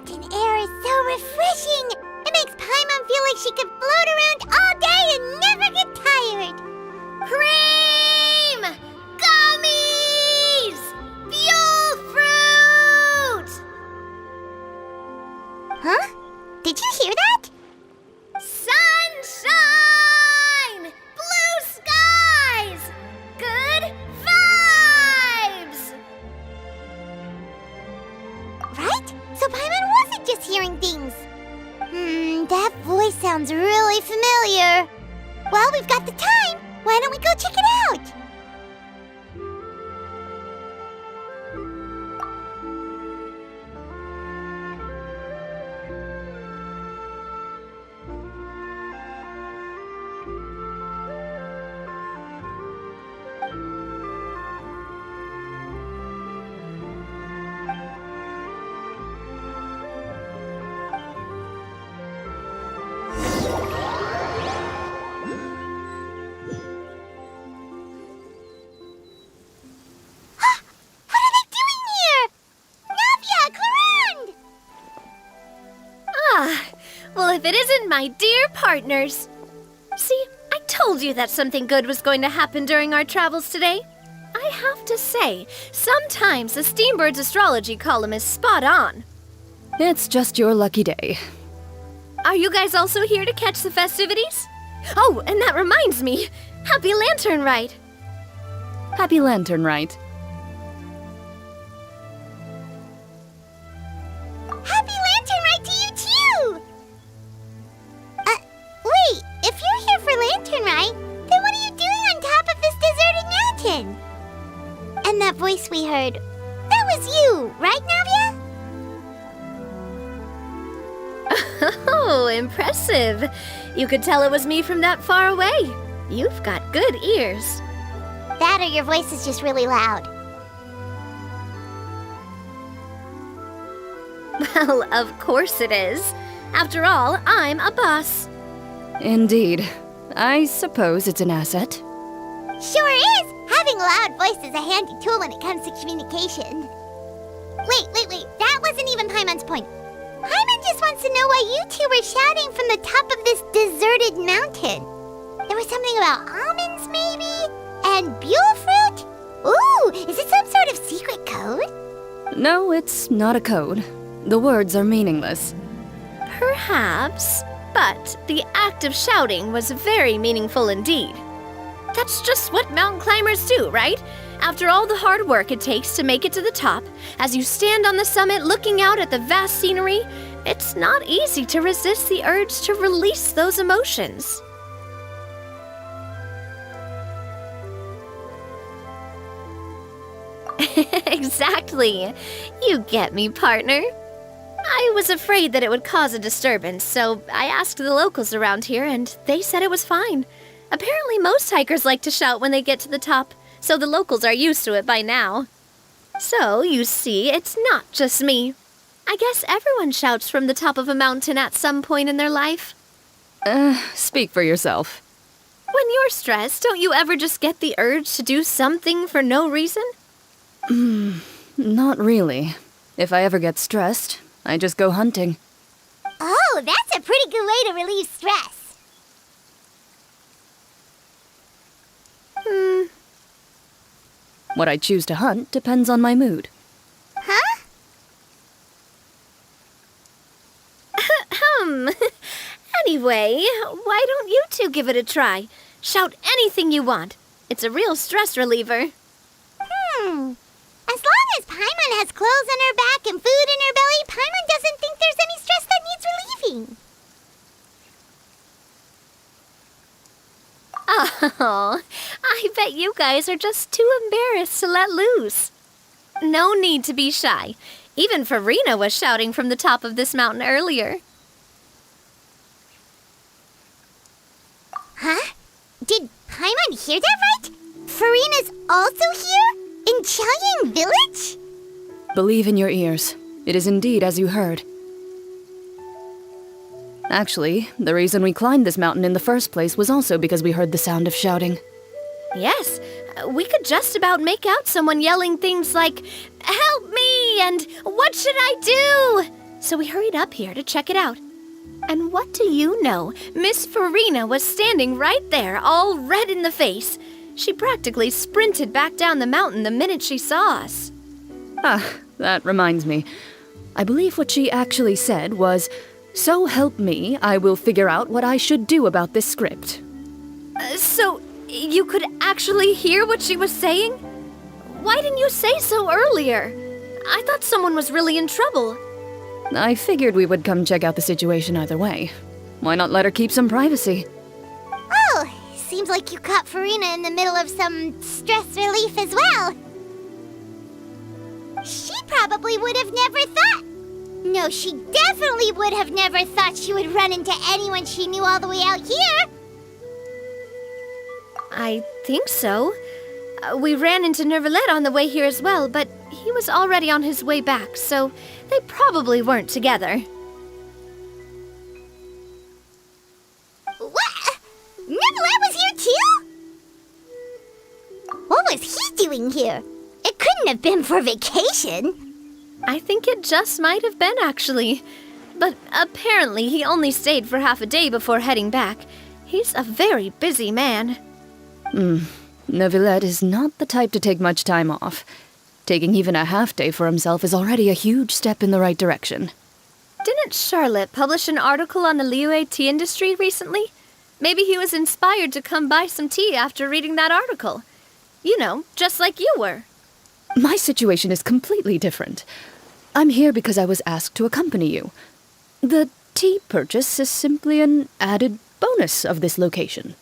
mountain air is so refreshing. It makes Paimon feel like she could float around all day and never get tired. Cream! Gummies! Fuel fruit! Huh? Did you hear that? Sunshine! Blue skies! Good vibes! Right? So Paimon wasn't just hearing things. That voice sounds really familiar. Well, we've got the time. Why don't we go check it out? Well, if it isn't my dear partners. See, I told you that something good was going to happen during our travels today. I have to say, sometimes the Steambird's astrology column is spot on. It's just your lucky day. Are you guys also here to catch the festivities? Oh, and that reminds me, Happy Lantern Rite! Happy Lantern Rite. Happy Lantern Rite to you too! Wait, if you're here for Lantern Rite, then what are you doing on top of this deserted mountain? And that voice we heard, that was you, right, Navia? Oh, impressive. You could tell it was me from that far away. You've got good ears. That or your voice is just really loud. Well, of course it is. After all, I'm a boss. Indeed. I suppose it's an asset. Sure is! Having a loud voice is a handy tool when it comes to communication. Wait. That wasn't even Paimon's point. Paimon just wants to know why you two were shouting from the top of this deserted mountain. There was something about almonds, maybe? And buell fruit? Ooh, is it some sort of secret code? No, it's not a code. The words are meaningless. Perhaps, but the act of shouting was very meaningful indeed. That's just what mountain climbers do, right? After all the hard work it takes to make it to the top, as you stand on the summit looking out at the vast scenery, it's not easy to resist the urge to release those emotions. Exactly. You get me, partner. I was afraid that it would cause a disturbance, so I asked the locals around here, and they said it was fine. Apparently most hikers like to shout when they get to the top, so the locals are used to it by now. So, you see, it's not just me. I guess everyone shouts from the top of a mountain at some point in their life. Speak for yourself. When you're stressed, don't you ever just get the urge to do something for no reason? Not really. If I ever get stressed, I just go hunting. Oh, that's a pretty good way to relieve stress. What I choose to hunt depends on my mood. Huh? Anyway, why don't you two give it a try? Shout anything you want. It's a real stress reliever. As long as Paimon has clothes on her back and food in her belly, Paimon doesn't think there's any stress that needs relieving. Oh, I bet you guys are just too embarrassed to let loose. No need to be shy. Even Furina was shouting from the top of this mountain earlier. Huh? Did Paimon hear that right? Furina's also here? In Chenyun Village? Believe in your ears. It is indeed as you heard. Actually, the reason we climbed this mountain in the first place was also because we heard the sound of shouting. Yes, we could just about make out someone yelling things like, "Help me!" and "What should I do?" so we hurried up here to check it out. And what do you know? Miss Furina was standing right there, all red in the face. She practically sprinted back down the mountain the minute she saw us. Ah, that reminds me. I believe what she actually said was, "So help me, I will figure out what I should do about this script." So, you could actually hear what she was saying? Why didn't you say so earlier? I thought someone was really in trouble. I figured we would come check out the situation either way. Why not let her keep some privacy? Oh, seems like you caught Furina in the middle of some stress relief as well. She probably would have never thought. No, she definitely would have never thought she would run into anyone she knew all the way out here. I think so. We ran into Neuvilette on the way here as well, but he was already on his way back, so they probably weren't together. What? Neuvilette was here too? What was he doing here? It couldn't have been for vacation. I think it just might have been, actually. But apparently he only stayed for half a day before heading back. He's a very busy man. Neuvilette is not the type to take much time off. Taking even a half day for himself is already a huge step in the right direction. Didn't Charlotte publish an article on the Liyue tea industry recently? Maybe he was inspired to come buy some tea after reading that article. You know, just like you were. My situation is completely different. I'm here because I was asked to accompany you. The tea purchase is simply an added bonus of this location.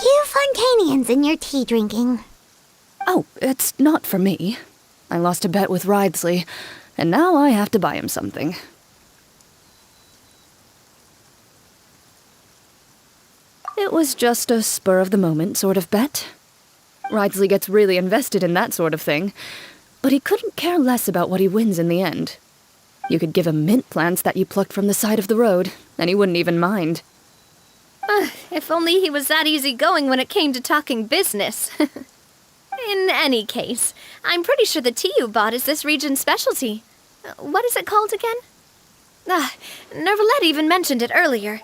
You Fontanians and your tea drinking. Oh, it's not for me. I lost a bet with Ridesley, and now I have to buy him something. It was just a spur-of-the-moment sort of bet. Ridesley gets really invested in that sort of thing, but he couldn't care less about what he wins in the end. You could give him mint plants that you plucked from the side of the road, and he wouldn't even mind. If only he was that easygoing when it came to talking business. In any case, I'm pretty sure the tea you bought is this region's specialty. What is it called again? Neuvilette even mentioned it earlier.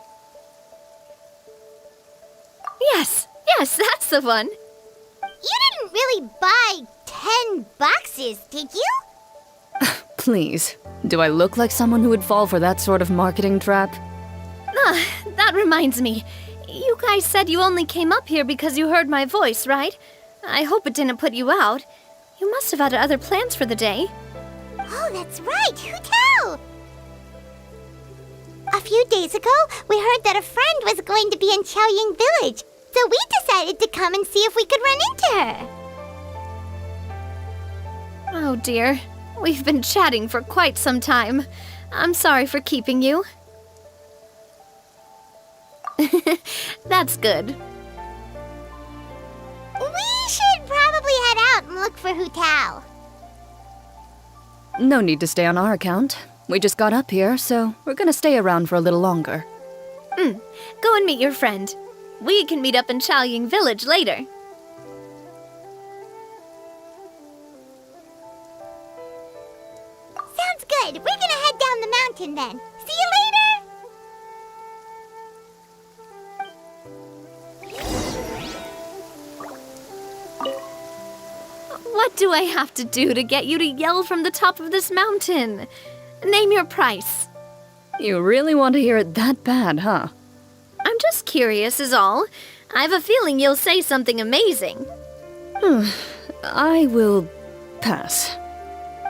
Yes, that's the one. You didn't really buy 10 boxes, did you? Please, do I look like someone who would fall for that sort of marketing trap? That reminds me. You guys said you only came up here because you heard my voice, right? I hope it didn't put you out. You must have had other plans for the day. Oh, that's right. Hutao! A few days ago, we heard that a friend was going to be in Chenyun Village, so we decided to come and see if we could run into her. Oh dear. We've been chatting for quite some time. I'm sorry for keeping you. That's good. We should probably head out and look for Hutao. No need to stay on our account. We just got up here, so we're gonna stay around for a little longer. Go and meet your friend. We can meet up in Chenyun Village later. Sounds good. We're gonna head down the mountain then. See you later! What do I have to do to get you to yell from the top of this mountain? Name your price. You really want to hear it that bad, huh? I'm just curious is all. I have a feeling you'll say something amazing. I will pass.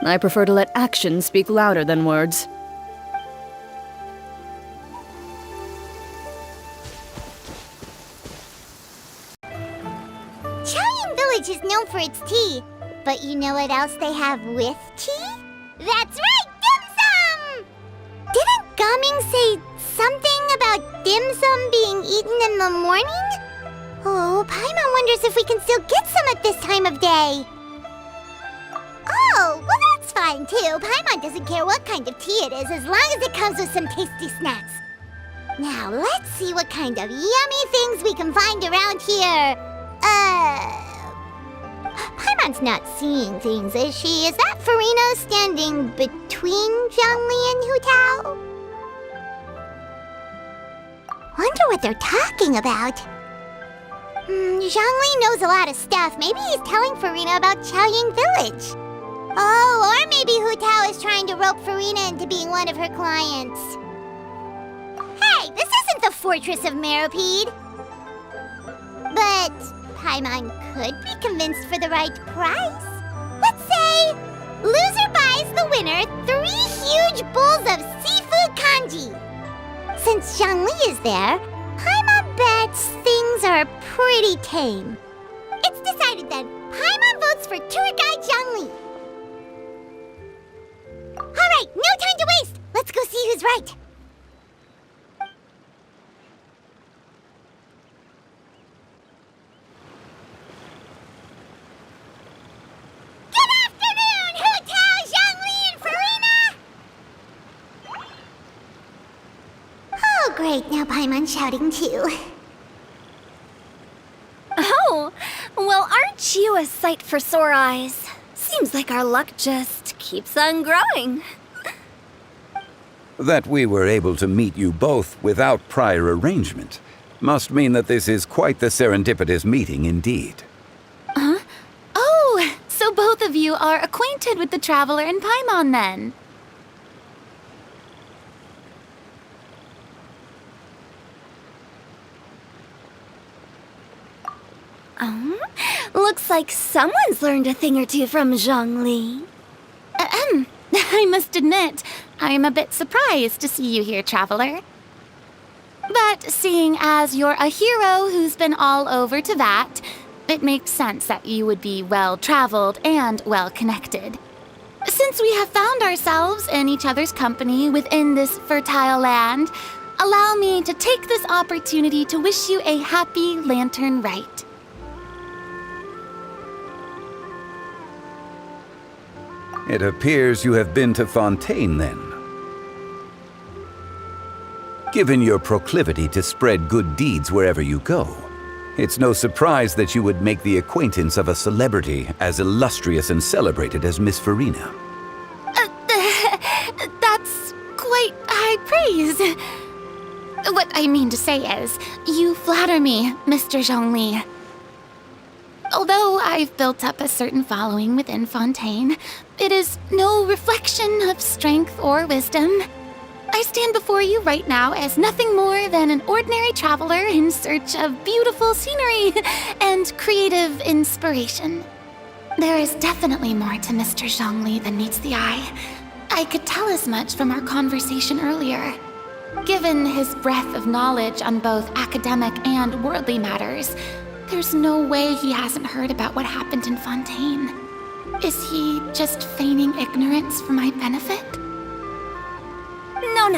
I prefer to let actions speak louder than words. Chenyun Village is known for its tea, but you know what else they have with tea? That's right, dim sum! Didn't Gaming say something about dim sum being eaten in the morning? Oh, Paimon wonders if we can still get some at this time of day. Oh, well that's fine too. Paimon doesn't care what kind of tea it is as long as it comes with some tasty snacks. Now, let's see what kind of yummy things we can find around here. Paimon Paimon's not seeing things, is she? Is that Furina standing between Zhongli and Hutao? Wonder what they're talking about. Zhongli knows a lot of stuff. Maybe he's telling Furina about Chenyun Village. Oh, or maybe Hutao is trying to rope Furina into being one of her clients. Hey, this isn't the Fortress of Meropide. But Paimon could be convinced for the right price. Let's say, loser buys the winner 3 huge bowls of seafood kanji. Since Zhongli is there, Paimon bets things are pretty tame. It's decided then. Paimon votes for tour guide Zhongli. Alright, no time to waste! Let's go see who's right. Good afternoon, Hutao, Zhongli, and Furina! Oh, great, now Paimon's shouting too. Oh, well, aren't you a sight for sore eyes? Seems like our luck just keeps on growing. That we were able to meet you both without prior arrangement must mean that this is quite the serendipitous meeting indeed. Huh? Oh, so both of you are acquainted with the Traveler and Paimon then? Looks like someone's learned a thing or two from Zhongli. I must admit, I am a bit surprised to see you here, Traveler. But seeing as you're a hero who's been all over to that, it makes sense that you would be well-traveled and well-connected. Since we have found ourselves in each other's company within this fertile land, allow me to take this opportunity to wish you a happy Lantern Rite. It appears you have been to Fontaine, then. Given your proclivity to spread good deeds wherever you go, it's no surprise that you would make the acquaintance of a celebrity as illustrious and celebrated as Miss Furina. That's quite high praise. What I mean to say is, you flatter me, Mr. Zhongli. Although I've built up a certain following within Fontaine, it is no reflection of strength or wisdom. I stand before you right now as nothing more than an ordinary traveler in search of beautiful scenery and creative inspiration. There is definitely more to Mr. Zhongli than meets the eye. I could tell as much from our conversation earlier. Given his breadth of knowledge on both academic and worldly matters, there's no way he hasn't heard about what happened in Fontaine. Is he just feigning ignorance for my benefit? No.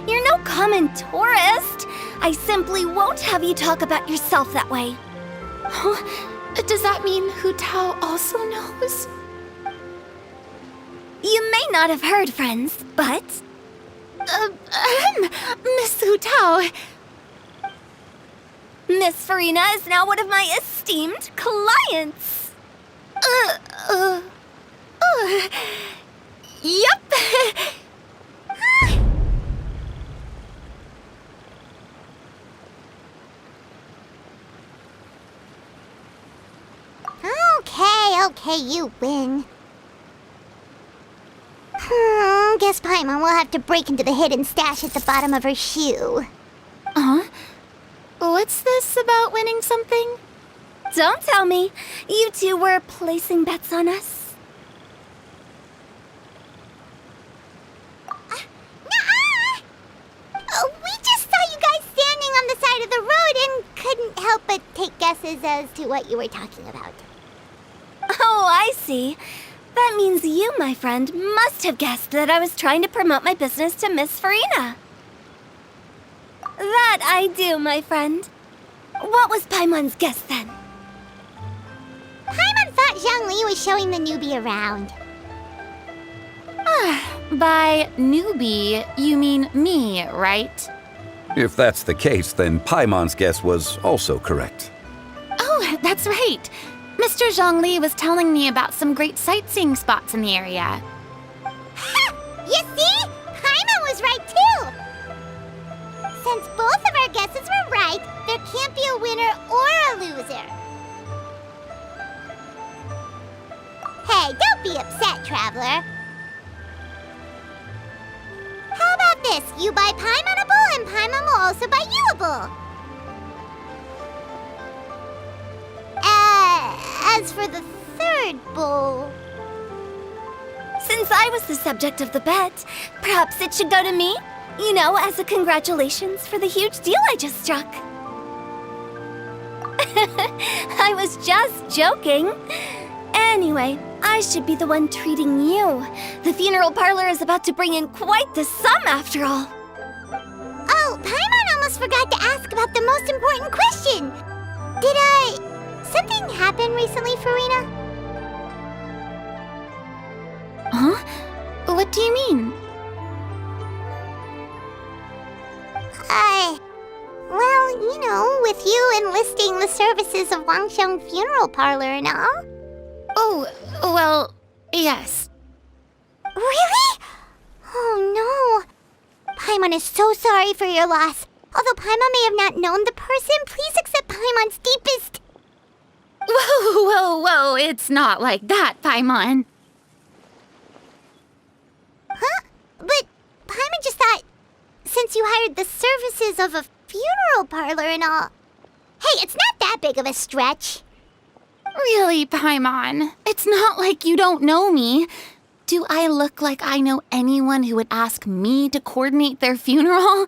You're no common tourist. I simply won't have you talk about yourself that way. Huh? Does that mean Hutao also knows? You may not have heard, friends, but... Miss Hutao... Miss Furina is now one of my esteemed clients. Yep. Okay, you win. Guess Paimon will have to break into the hidden stash at the bottom of her shoe. What's this about winning something? Don't tell me. You two were placing bets on us. Nuh-uh! We just saw you guys standing on the side of the road and couldn't help but take guesses as to what you were talking about. Oh, I see. That means you, my friend, must have guessed that I was trying to promote my business to Miss Furina. That I do, my friend. What was Paimon's guess then? Paimon thought Zhongli was showing the newbie around. By newbie, you mean me, right? If that's the case, then Paimon's guess was also correct. Oh, that's right. Mr. Zhongli was telling me about some great sightseeing spots in the area. Ha! You see? Paimon was right too! Since both of our guesses were right, there can't be a winner or a loser. Hey, don't be upset, Traveler. How about this? You buy Paimonable and Paimon will also buy youable. As for the third bowl... Since I was the subject of the bet, perhaps it should go to me? You know, as a congratulations for the huge deal I just struck. I was just joking. Anyway, I should be the one treating you. The funeral parlor is about to bring in quite the sum after all. Oh, Paimon almost forgot to ask about the most important question. Something happen recently, Furina? Huh? What do you mean? Well, you know, with you enlisting the services of Wangsheng Funeral Parlor and all. Oh, well, yes. Really? Oh no. Paimon is so sorry for your loss. Although Paimon may have not known the person, please accept Paimon's deepest... Whoa, it's not like that, Paimon. Huh? But Paimon just thought, since you hired the services of a funeral parlor and all... Hey, it's not that big of a stretch. Really, Paimon? It's not like you don't know me. Do I look like I know anyone who would ask me to coordinate their funeral?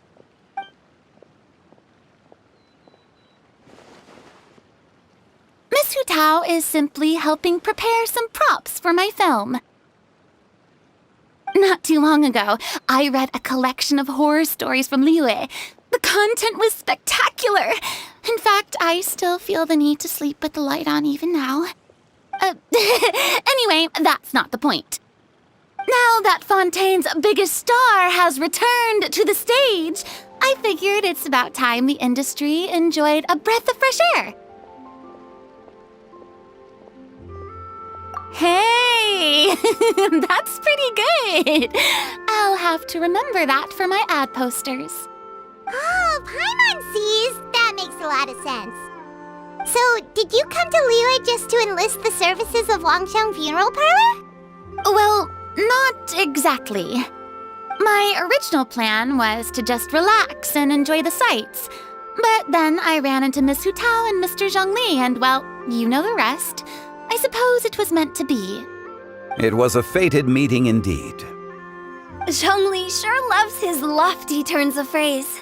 Miss Hutao is simply helping prepare some props for my film. Not too long ago, I read a collection of horror stories from Liyue. The content was spectacular. In fact, I still feel the need to sleep with the light on even now. Anyway, that's not the point. Now that Fontaine's biggest star has returned to the stage, I figured it's about time the industry enjoyed a breath of fresh air. Hey, that's pretty good. I'll have to remember that for my ad posters. Oh, Paimon sees. That makes a lot of sense. So, did you come to Liyue just to enlist the services of Wangsheng Funeral Parlor? Well, not exactly. My original plan was to just relax and enjoy the sights. But then I ran into Miss Hutao and Mr. Zhongli, and well, you know the rest. I suppose it was meant to be. It was a fated meeting indeed. Zhongli sure loves his lofty turns of phrase.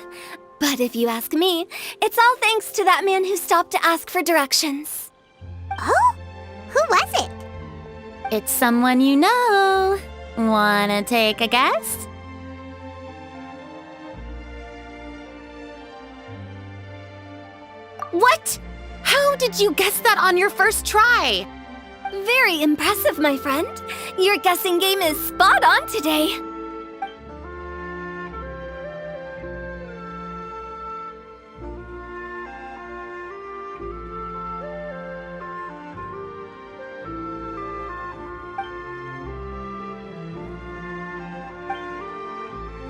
But if you ask me, it's all thanks to that man who stopped to ask for directions. Oh? Who was it? It's someone you know. Wanna take a guess? What? How did you guess that on your first try? Very impressive, my friend. Your guessing game is spot on today.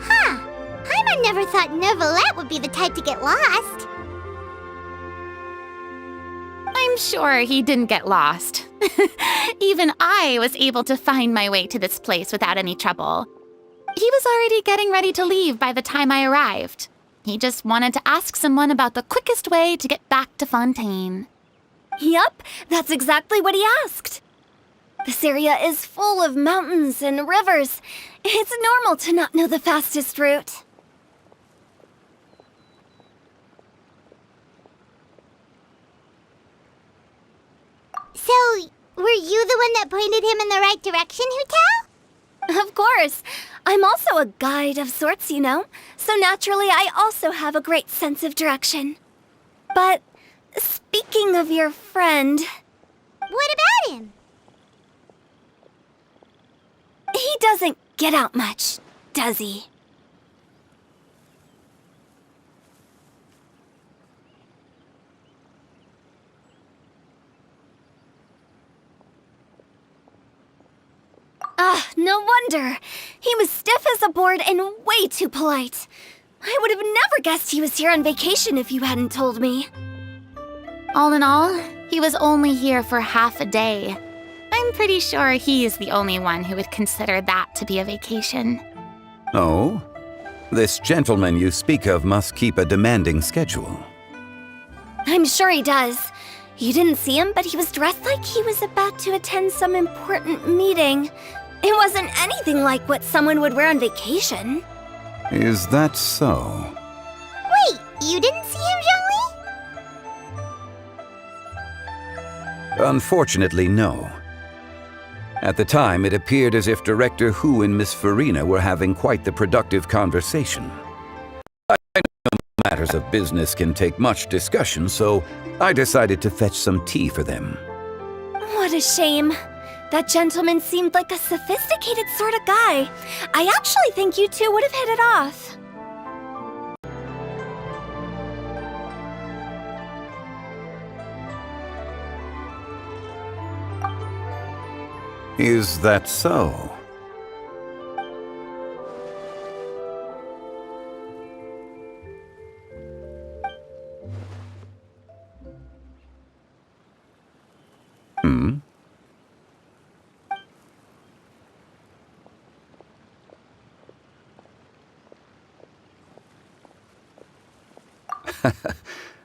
Huh. Paimon never thought Neuvilette would be the type to get lost. I'm sure he didn't get lost. Even I was able to find my way to this place without any trouble. He was already getting ready to leave by the time I arrived. He just wanted to ask someone about the quickest way to get back to Fontaine. Yup, that's exactly what he asked. This area is full of mountains and rivers. It's normal to not know the fastest route. So, were you the one that pointed him in the right direction, Hutao? Of course. I'm also a guide of sorts, you know. So naturally, I also have a great sense of direction. But speaking of your friend... What about him? He doesn't get out much, does he? No wonder. He was stiff as a board and way too polite. I would have never guessed he was here on vacation if you hadn't told me. All in all, he was only here for half a day. I'm pretty sure he is the only one who would consider that to be a vacation. Oh? This gentleman you speak of must keep a demanding schedule. I'm sure he does. You didn't see him, but he was dressed like he was about to attend some important meeting. It wasn't anything like what someone would wear on vacation. Is that so? Wait, you didn't see him, Zhongli? Unfortunately, no. At the time, it appeared as if Director Hu and Miss Furina were having quite the productive conversation. I know matters of business can take much discussion, so I decided to fetch some tea for them. What a shame. That gentleman seemed like a sophisticated sort of guy. I actually think you two would have hit it off. Is that so?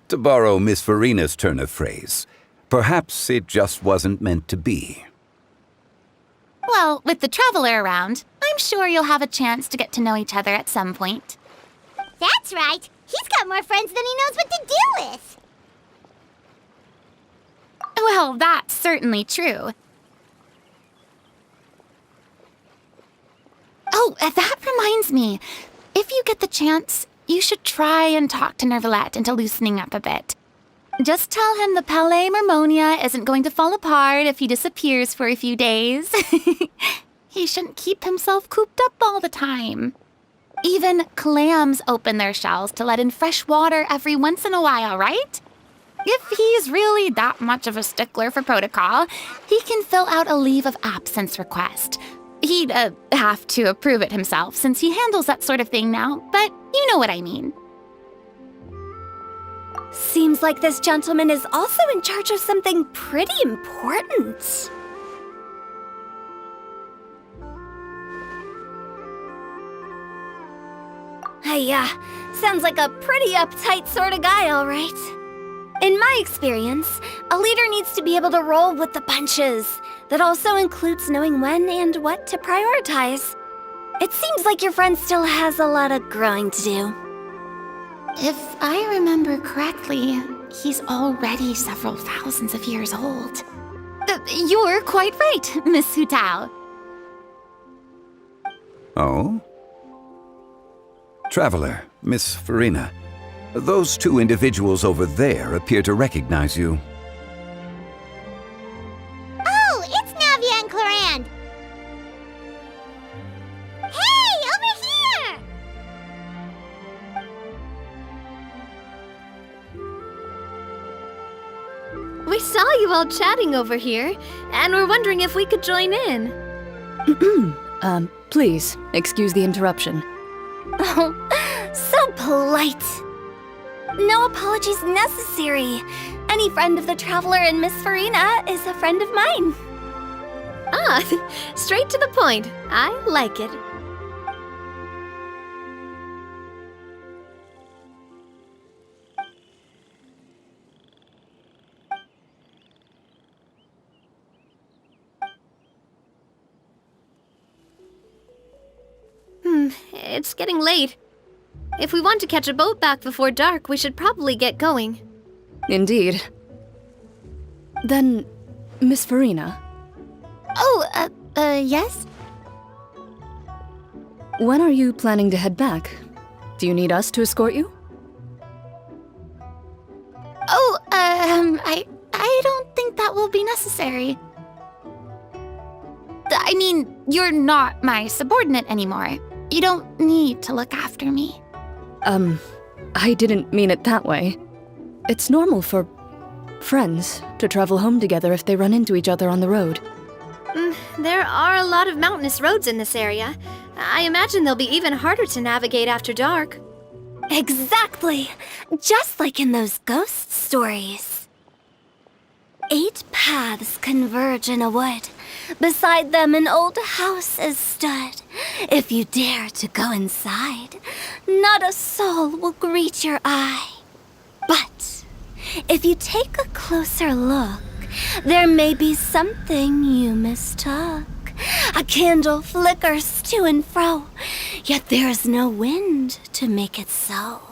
To borrow Miss Furina's turn of phrase, perhaps it just wasn't meant to be. Well, with the traveler around, I'm sure you'll have a chance to get to know each other at some point. That's right. He's got more friends than he knows what to do with. Well, that's certainly true. Oh, that reminds me. If you get the chance, you should try and talk to Neuvilette into loosening up a bit. Just tell him the Palais Mermonia isn't going to fall apart if he disappears for a few days. He shouldn't keep himself cooped up all the time. Even clams open their shells to let in fresh water every once in a while, right? If he's really that much of a stickler for protocol, he can fill out a leave of absence request. He'd have to approve it himself since he handles that sort of thing now, but you know what I mean. Seems like this gentleman is also in charge of something pretty important. Sounds like a pretty uptight sort of guy, all right. In my experience, a leader needs to be able to roll with the punches. That also includes knowing when and what to prioritize. It seems like your friend still has a lot of growing to do. If I remember correctly, he's already several thousands of years old. You're quite right, Miss Hutao. Oh? Traveler, Miss Furina, those two individuals over there appear to recognize you. Oh, it's Navia and Clorinde. Hey, over here! We saw you all chatting over here, and we're wondering if we could join in. Please, excuse the interruption. Oh, so polite. No apologies necessary. Any friend of the Traveler and Miss Furina is a friend of mine. Straight to the point. I like it. It's getting late. If we want to catch a boat back before dark, we should probably get going. Indeed. Then, Miss Furina, Oh, yes? when are you planning to head back? Do you need us to escort you? Oh, I don't think that will be necessary. I mean, you're not my subordinate anymore. You don't need to look after me. I didn't mean it that way. It's normal for friends to travel home together if they run into each other on the road. there are a lot of mountainous roads in this area. I imagine they'll be even harder to navigate after dark. Exactly! Just like in those ghost stories. 8 paths converge in a wood. Beside them an old house is stood. If you dare to go inside, not a soul will greet your eye. But if you take a closer look, there may be something you mistook. A candle flickers to and fro, yet there is no wind to make it so.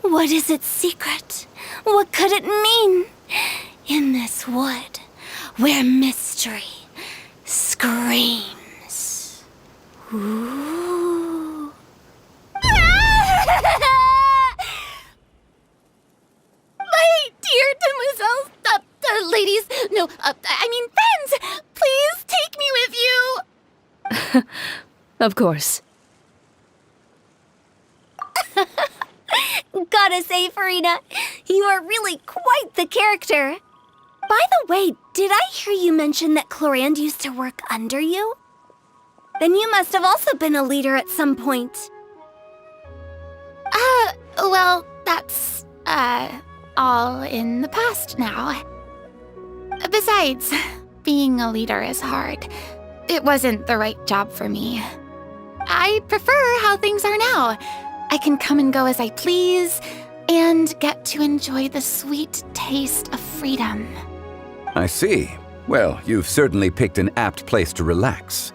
What is its secret? What could it mean? In this wood, where mystery screams. Ooh. My dear demoiselles, ladies, no, I mean friends, please take me with you. Of course. Gotta say, Furina, you are really quite the character. By the way, did I hear you mention that Clorinde used to work under you? Then you must have also been a leader at some point. Well, that's, all in the past now. Besides, being a leader is hard. It wasn't the right job for me. I prefer how things are now. I can come and go as I please, and get to enjoy the sweet taste of freedom. I see. Well, you've certainly picked an apt place to relax.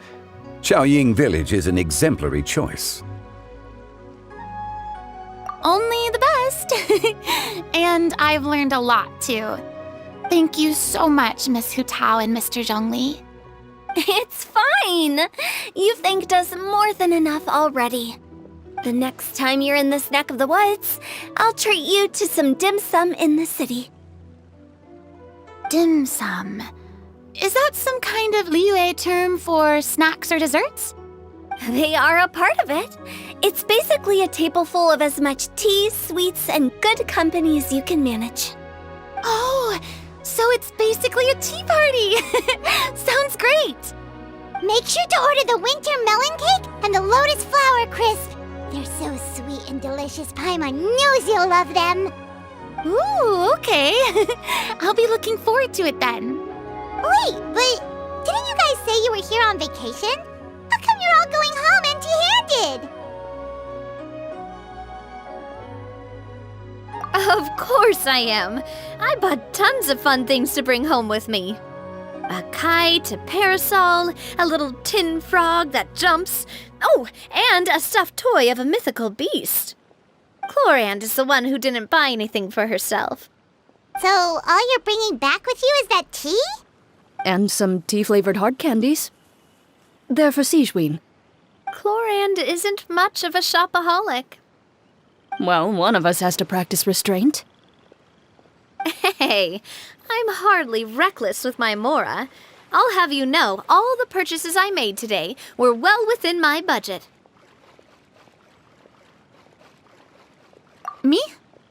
Xiaoying Village is an exemplary choice. Only the best. And I've learned a lot, too. Thank you so much, Miss Hutao and Mr. Zhongli. It's fine. You've thanked us more than enough already. The next time you're in this neck of the woods, I'll treat you to some dim sum in the city. Dim sum. Is that some kind of Liyue term for snacks or desserts? They are a part of it. It's basically a table full of as much tea, sweets, and good company as you can manage. Oh, so it's basically a tea party. Sounds great. Make sure to order the winter melon cake and the lotus flower crisp. They're so sweet and delicious. Paimon knows you'll love them. Ooh, okay. I'll be looking forward to it then. Wait, but didn't you guys say you were here on vacation? How come you're all going home empty-handed? Of course I am. I bought tons of fun things to bring home with me. A kite, a parasol, a little tin frog that jumps. Oh, and a stuffed toy of a mythical beast. Clorinde is the one who didn't buy anything for herself. So all you're bringing back with you is that tea? And some tea-flavored hard candies. They're for Sigewin. Clorinde isn't much of a shopaholic. Well, one of us has to practice restraint. Hey, I'm hardly reckless with my Mora. I'll have you know, all the purchases I made today were well within my budget. Me?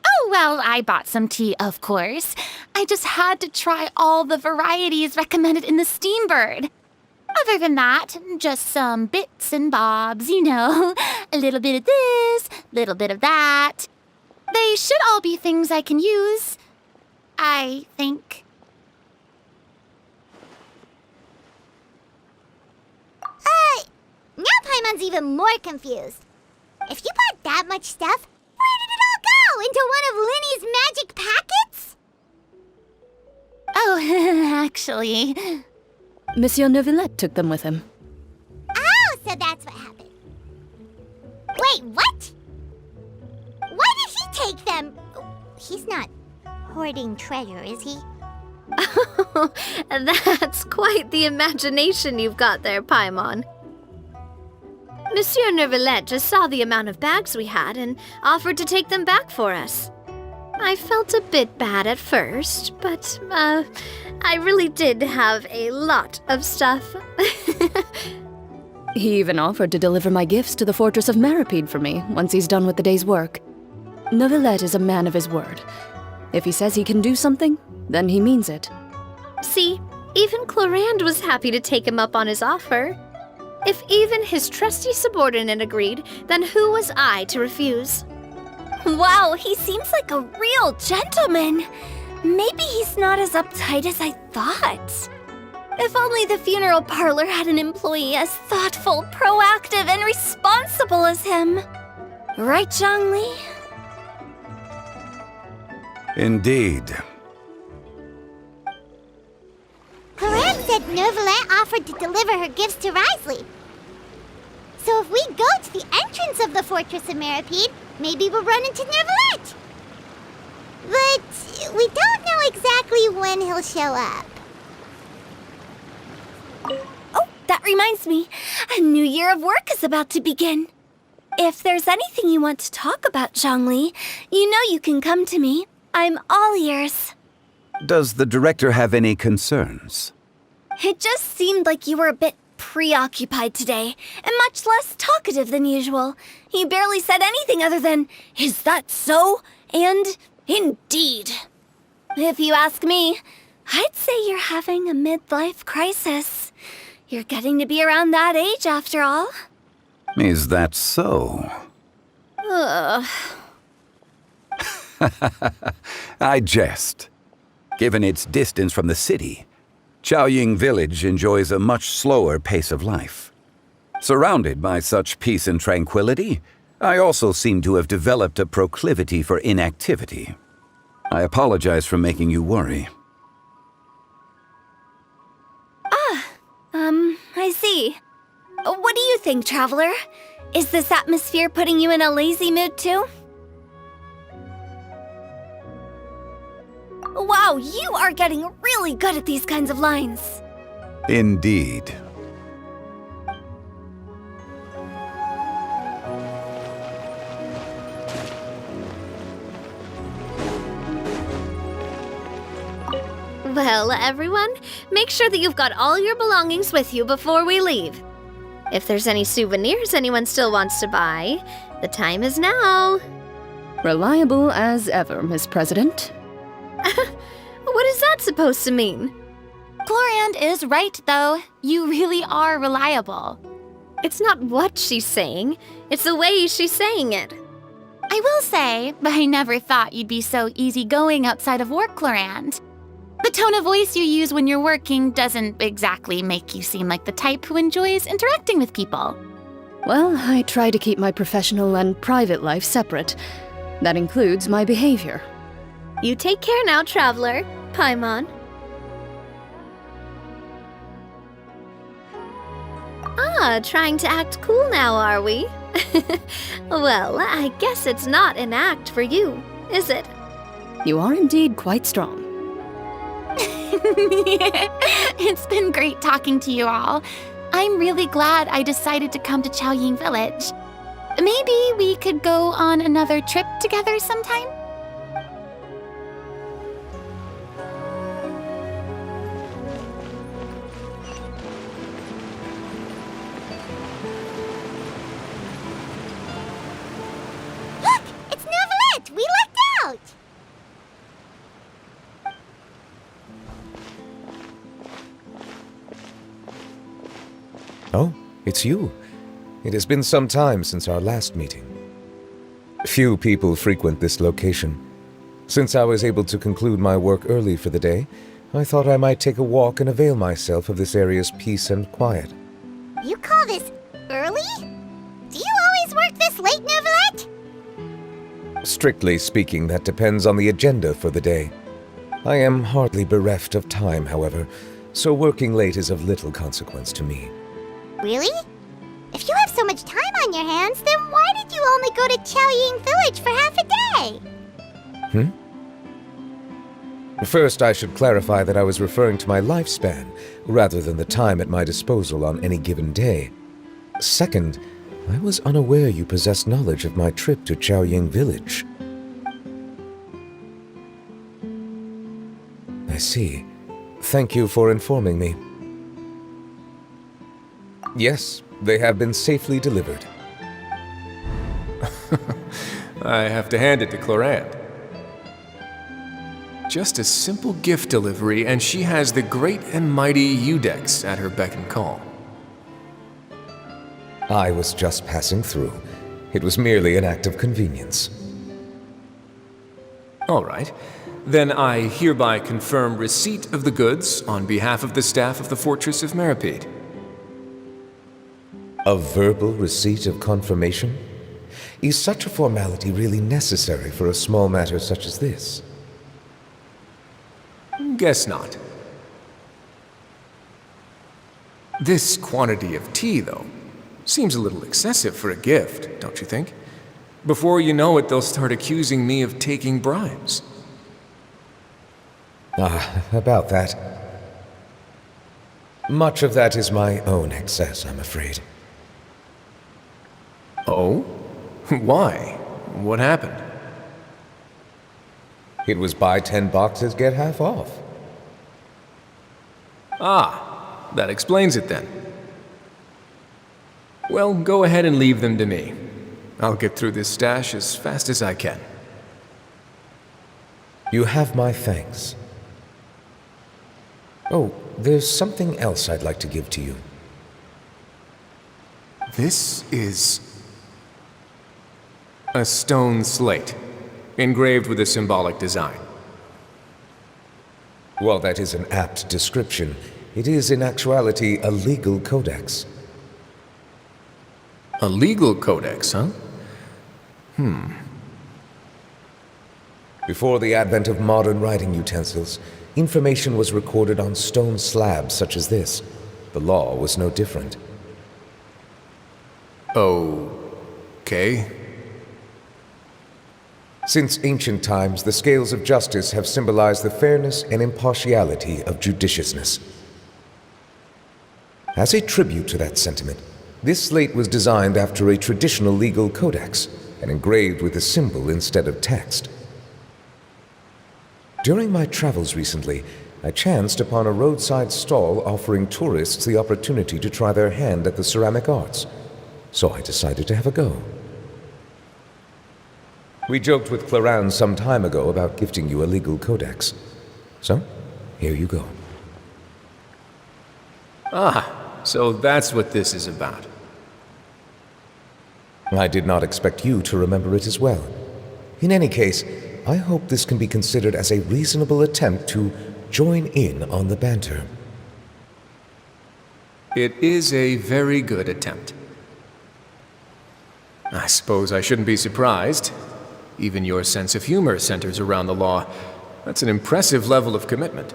Oh, well, I bought some tea, of course. I just had to try all the varieties recommended in the Steambird. Other than that, just some bits and bobs, you know. A little bit of this, little bit of that. They should all be things I can use, I think. Now Paimon's even more confused. If you bought that much stuff, where did it all go? Into one of Linny's magic packets? Oh, actually... Monsieur Neuvilette took them with him. Oh, so that's what happened. Wait, what? Why did he take them? He's not hoarding treasure, is he? That's quite the imagination you've got there, Paimon. Monsieur Neuvilette just saw the amount of bags we had and offered to take them back for us. I felt a bit bad at first, but, I really did have a lot of stuff. He even offered to deliver my gifts to the Fortress of Maripede for me once he's done with the day's work. Neuvilette is a man of his word. If he says he can do something, then he means it. See, Even Clorinde was happy to take him up on his offer. If even his trusty subordinate agreed, then who was I to refuse? Wow, he seems like a real gentleman. Maybe he's not as uptight as I thought. If only the funeral parlor had an employee as thoughtful, proactive, and responsible as him. Right, Zhongli? Indeed. Clorinde said Neuvilette offered to deliver her gifts to Risley. So if we go to the entrance of the Fortress of Meripede, maybe we'll run into Neuvilette. But we don't know exactly when he'll show up. Oh, that reminds me. A new year of work is about to begin. If there's anything you want to talk about, Zhongli, you know you can come to me. I'm all ears. Does the director have any concerns? It just seemed like you were a bit preoccupied today, and much less talkative than usual. You barely said anything other than, "Is that so?" and "Indeed." If you ask me, I'd say you're having a midlife crisis. You're getting to be around that age after all. Is that so? Ugh. I jest. Given its distance from the city, Chaoying Village enjoys a much slower pace of life. Surrounded by such peace and tranquility, I also seem to have developed a proclivity for inactivity. I apologize for making you worry. I see. What do you think, Traveler? Is this atmosphere putting you in a lazy mood too? Wow, you are getting really good at these kinds of lines. Indeed. Well, everyone, make sure that you've got all your belongings with you before we leave. If there's any souvenirs anyone still wants to buy, the time is now. Reliable as ever, Miss President. What is that supposed to mean? Clorinde is right, though. You really are reliable. It's not what she's saying, it's the way she's saying it. I will say, but I never thought you'd be so easygoing outside of work, Clorinde. The tone of voice you use when you're working doesn't exactly make you seem like the type who enjoys interacting with people. Well, I try to keep my professional and private life separate. That includes my behavior. You take care now, Traveler. Paimon. Trying to act cool now, are we? Well, I guess it's not an act for you, is it? You are indeed quite strong. It's been great talking to you all. I'm really glad I decided to come to Chaoying Village. Maybe we could go on another trip together sometime? Look! It's Neuvilette! We lucked out! Oh, it's you. It has been some time since our last meeting. Few people frequent this location. Since I was able to conclude my work early for the day, I thought I might take a walk and avail myself of this area's peace and quiet. You call this early? Do you always work this late, Neuvilette? Strictly speaking, that depends on the agenda for the day. I am hardly bereft of time, however, so working late is of little consequence to me. Really? If you have so much time on your hands, then why did you only go to Chaoying Village for half a day? First, I should clarify that I was referring to my lifespan, rather than the time at my disposal on any given day. Second, I was unaware you possessed knowledge of my trip to Chaoying Village. I see. Thank you for informing me. Yes, they have been safely delivered. I have to hand it to Clorinde. Just a simple gift delivery, and she has the great and mighty Udex at her beck and call. I was just passing through. It was merely an act of convenience. All right. Then I hereby confirm receipt of the goods on behalf of the staff of the Fortress of Meripede. A verbal receipt of confirmation? Is such a formality really necessary for a small matter such as this? Guess not. This quantity of tea, though, seems a little excessive for a gift, don't you think? Before you know it, they'll start accusing me of taking bribes. About that. Much of that is my own excess, I'm afraid. Oh? Why? What happened? It was buy 10 boxes, get half off. Ah, that explains it then. Well, go ahead and leave them to me. I'll get through this stash as fast as I can. You have my thanks. Oh, there's something else I'd like to give to you. This is a stone slate, engraved with a symbolic design. While that is an apt description, it is in actuality a legal codex. A legal codex, huh? Before the advent of modern writing utensils, information was recorded on stone slabs such as this. The law was no different. Okay. Since ancient times, the scales of justice have symbolized the fairness and impartiality of judiciousness. As a tribute to that sentiment, this slate was designed after a traditional legal codex and engraved with a symbol instead of text. During my travels recently, I chanced upon a roadside stall offering tourists the opportunity to try their hand at the ceramic arts, so I decided to have a go. We joked with Clorinde some time ago about gifting you a legal codex. So, here you go. Ah, so that's what this is about. I did not expect you to remember it as well. In any case, I hope this can be considered as a reasonable attempt to join in on the banter. It is a very good attempt. I suppose I shouldn't be surprised. Even your sense of humor centers around the law. That's an impressive level of commitment.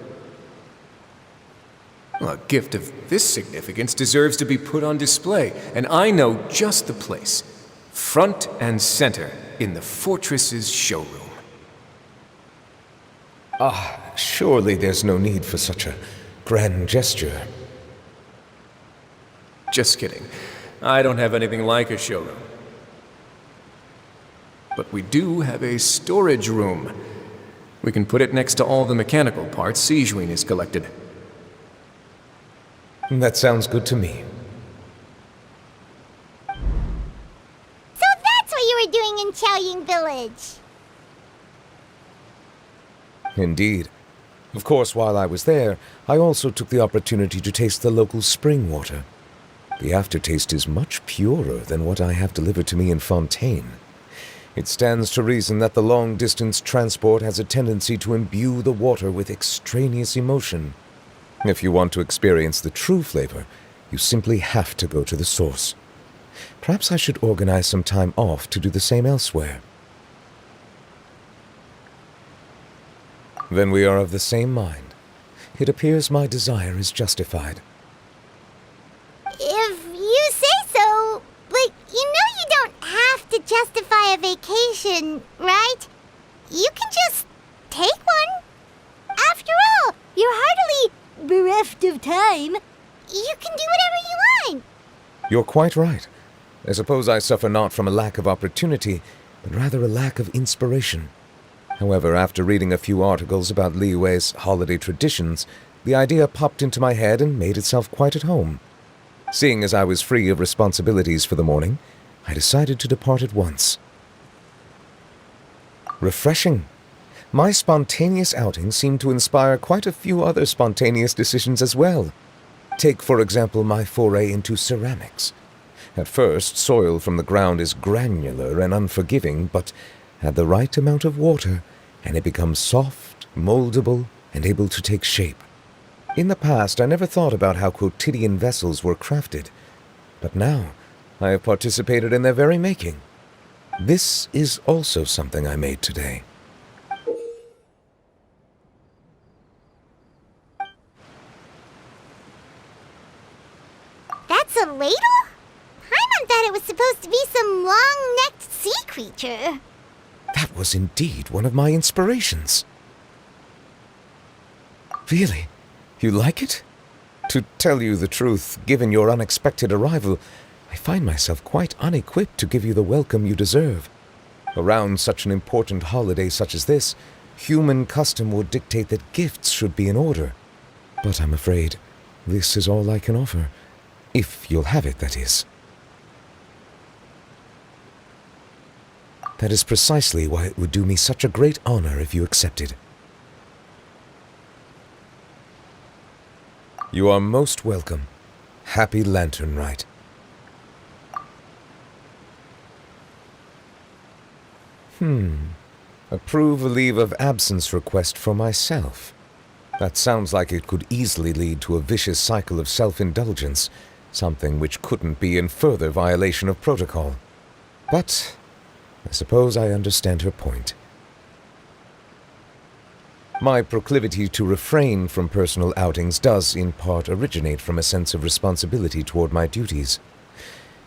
Well, a gift of this significance deserves to be put on display, and I know just the place. Front and center in the fortress's showroom. Surely there's no need for such a grand gesture. Just kidding. I don't have anything like a showroom. But we do have a storage room. We can put it next to all the mechanical parts Sijuin has collected. That sounds good to me. So that's what you were doing in Chenyun Village. Indeed. Of course, while I was there, I also took the opportunity to taste the local spring water. The aftertaste is much purer than what I have delivered to me in Fontaine. It stands to reason that the long-distance transport has a tendency to imbue the water with extraneous emotion. If you want to experience the true flavor, you simply have to go to the source. Perhaps I should organize some time off to do the same elsewhere. Then we are of the same mind. It appears my desire is justified. If you say so, but you know you don't have to justify a vacation, right? You can just take one. After all, you're hardly bereft of time. You can do whatever you want. You're quite right. I suppose I suffer not from a lack of opportunity, but rather a lack of inspiration. However, after reading a few articles about Liyue's holiday traditions, the idea popped into my head and made itself quite at home. Seeing as I was free of responsibilities for the morning, I decided to depart at once. Refreshing. My spontaneous outing seemed to inspire quite a few other spontaneous decisions as well. Take, for example, my foray into ceramics. At first, soil from the ground is granular and unforgiving, but add the right amount of water, and it becomes soft, moldable, and able to take shape. In the past, I never thought about how quotidian vessels were crafted, but now I have participated in their very making. This is also something I made today. That's a ladle? Paimon thought it was supposed to be some long-necked sea creature. That was indeed one of my inspirations. Really? You like it? To tell you the truth, given your unexpected arrival, I find myself quite unequipped to give you the welcome you deserve. Around such an important holiday such as this, human custom would dictate that gifts should be in order. But I'm afraid this is all I can offer. If you'll have it, that is. That is precisely why it would do me such a great honor if you accepted. You are most welcome. Happy Lantern Rite. Approve a leave of absence request for myself. That sounds like it could easily lead to a vicious cycle of self-indulgence, something which couldn't be in further violation of protocol. But I suppose I understand her point. My proclivity to refrain from personal outings does, in part, originate from a sense of responsibility toward my duties.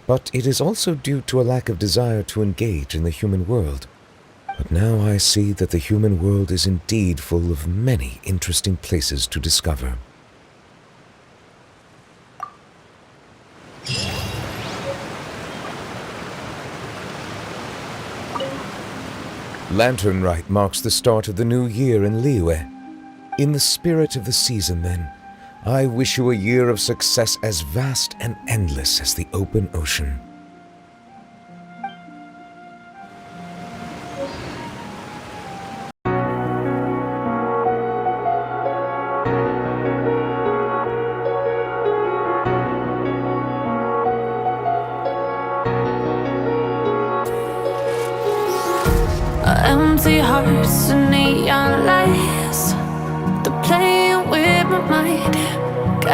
But it is also due to a lack of desire to engage in the human world. But now I see that the human world is indeed full of many interesting places to discover. Lantern Rite marks the start of the new year in Liyue. In the spirit of the season, then, I wish you a year of success as vast and endless as the open ocean. Empty hearts and neon lights, they're playing with my mind.